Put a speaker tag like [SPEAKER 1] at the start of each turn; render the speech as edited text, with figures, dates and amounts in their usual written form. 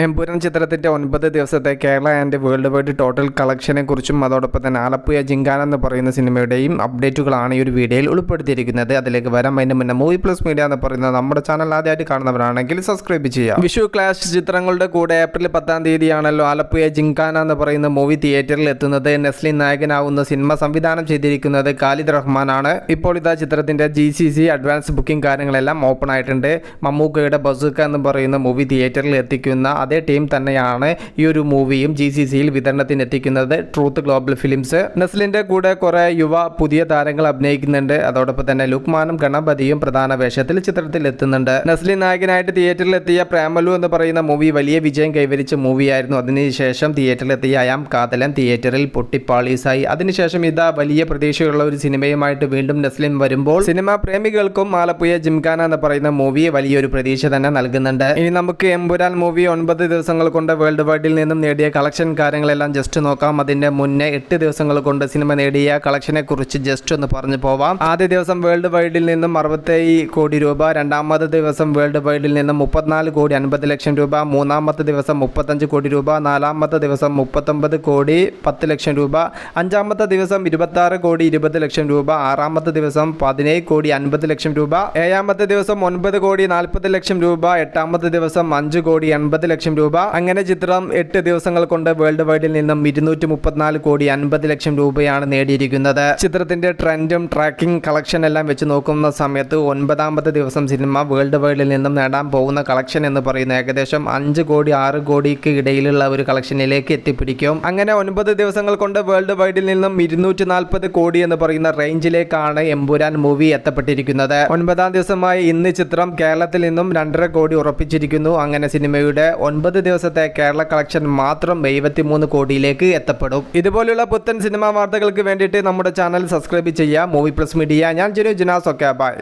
[SPEAKER 1] എമ്പുരാൻ ചിത്രത്തിൻ്റെ 9 ദിവസത്തെ Kerala and world wide total കളക്ഷനെ കുറിച്ചും അതോടൊപ്പം തന്നെ ആലപ്പുഴ ജിങ്കാന എന്ന് പറയുന്ന സിനിമയുടെയും അപ്ഡേറ്റുകളാണ് ഈ ഒരു വീഡിയോയിൽ ഉൾപ്പെടുത്തിയിരിക്കുന്നത്. അതിലേക്ക് വരാം. അതിന് മുന്നേ മൂവി പ്ലസ് മീഡിയ എന്ന് പറയുന്ന നമ്മുടെ ചാനൽ ആദ്യമായിട്ട് കാണുന്നവരാണെങ്കിൽ സബ്സ്ക്രൈബ് ചെയ്യാം. വിഷു ക്ലാഷ് ചിത്രങ്ങളുടെ കൂടെ ഏപ്രിൽ 10-ാം തീയതിയാണല്ലോ ആലപ്പുഴ ജിങ്കാന എന്ന് പറയുന്ന മൂവി തിയേറ്ററിൽ എത്തുന്നത്. നെസ്ലിൻ നായകനാവുന്ന സിനിമ സംവിധാനം ചെയ്തിരിക്കുന്നത് ഖാലിദ് റഹ്മാനാണ്. ഇപ്പോൾ ഇതാ ചിത്രത്തിൻ്റെ GCC അഡ്വാൻസ് ബുക്കിംഗ് കാര്യങ്ങളെല്ലാം ഓപ്പൺ ആയിട്ടുണ്ട്. മമ്മൂക്കയുടെ ബസൂക്ക എന്ന് പറയുന്ന മൂവി തിയേറ്ററിൽ എത്തിക്കുന്ന അതേ ടീം തന്നെയാണ് ഈ ഒരു മൂവിയും GCCയിൽ വിതരണത്തിന് എത്തിക്കുന്നത്. Truth global films. നെസ്ലിൻ്റെ കൂടെ കുറേ പുതിയ താരങ്ങൾ അഭിനയിക്കുന്നുണ്ട്. അതോടൊപ്പം തന്നെ ലുക്മാനും ഗണപതിയും പ്രധാന വേഷത്തിൽ ചിത്രത്തിൽ എത്തുന്നുണ്ട്. നെസ്ലിൻ നായകനായിട്ട് തിയേറ്ററിൽ എത്തിയ പ്രേമലു എന്ന് പറയുന്ന മൂവി വലിയ വിജയം കൈവരിച്ച മൂവിയായിരുന്നു. അതിനുശേഷം തിയേറ്ററിൽ എത്തിയ അയാം കാതലൻ തിയേറ്ററിൽ പൊട്ടിപ്പാളീസായി. അതിനുശേഷം ഇതാ വലിയ പ്രതീക്ഷയുള്ള ഒരു സിനിമയുമായിട്ട് വീണ്ടും നെസ്ലിൻ വരുമ്പോൾ സിനിമാ പ്രേമികൾക്കും ആലപ്പുഴ ജിംഖാന എന്ന് പറയുന്ന മൂവി വലിയൊരു പ്രതീക്ഷ തന്നെ നൽകുന്നുണ്ട്. ഇനി നമുക്ക് എമ്പുരാൻ മൂവി 9 ദിവസങ്ങൾ കൊണ്ട് വേൾഡ് വൈഡിൽ നിന്നും നേടിയ കളക്ഷൻ കാര്യങ്ങളെല്ലാം ജസ്റ്റ് നോക്കാം. അതിന്റെ മുന്നേ 8 ദിവസങ്ങൾ കൊണ്ട് സിനിമ നേടിയ കളക്ഷനെ കുറിച്ച് ജസ്റ്റ് ഒന്ന് പറഞ്ഞു പോവാം. ആദ്യ ദിവസം വേൾഡ് വൈഡിൽ നിന്നും 67 കോടി രൂപ, രണ്ടാമത്തെ ദിവസം വേൾഡ് വൈഡിൽ നിന്നും 34 കോടി 50 ലക്ഷം രൂപ, മൂന്നാമത്തെ ദിവസം 35 കോടി രൂപ, നാലാമത്തെ ദിവസം 39 കോടി 10 ലക്ഷം രൂപ, അഞ്ചാമത്തെ ദിവസം 26 കോടി 20 ലക്ഷം രൂപ, ആറാമത്തെ ദിവസം 17 കോടി 50 ലക്ഷം രൂപ, ഏഴാമത്തെ ദിവസം 9 കോടി 40 ലക്ഷം രൂപ, എട്ടാമത്തെ ദിവസം 5 കോടി 80 ലക്ഷം രൂപ. അങ്ങനെ ചിത്രം 8 ദിവസങ്ങൾ കൊണ്ട് വേൾഡ് വൈഡിൽ നിന്നും 234 കോടി 50 ലക്ഷം രൂപയാണ് നേടിയിരിക്കുന്നത്. ചിത്രത്തിന്റെ ട്രെൻഡും ട്രാക്കിംഗ് കളക്ഷൻ എല്ലാം വെച്ച് നോക്കുന്ന സമയത്ത് 9ാമത്തെ ദിവസം സിനിമ വേൾഡ് വൈഡിൽ നിന്നും നേടാൻ പോകുന്ന കളക്ഷൻ എന്ന് പറയുന്നത് ഏകദേശം 5 കോടി 6 കോടിക്ക് ഇടയിലുള്ള ഒരു കളക്ഷനിലേക്ക് എത്തിപ്പിടിക്കും. അങ്ങനെ 9 ദിവസങ്ങൾ കൊണ്ട് വേൾഡ് വൈഡിൽ നിന്നും 240 കോടി എന്ന് പറയുന്ന റേഞ്ചിലേക്കാണ് എമ്പുരാൻ മൂവി എത്തപ്പെട്ടിരിക്കുന്നത്. 9ാം ദിവസമായി ഇന്ന് ചിത്രം കേരളത്തിൽ നിന്നും 2.5 കോടി ഉറപ്പിച്ചിരിക്കുന്നു. അങ്ങനെ സിനിമയുടെ 9 ദിവസത്തെ കേരള കളക്ഷൻ മാത്രം 73 കോടിയിലേക്ക് എത്തപ്പെടും. ഇതുപോലുള്ള പുത്തൻ സിനിമാ വാർത്തകൾക്ക് വേണ്ടിയിട്ട് നമ്മുടെ ചാനൽ സബ്സ്ക്രൈബ് ചെയ്യുക. Movie plus media. ഞാൻ ജിനാസ്. Okay, by.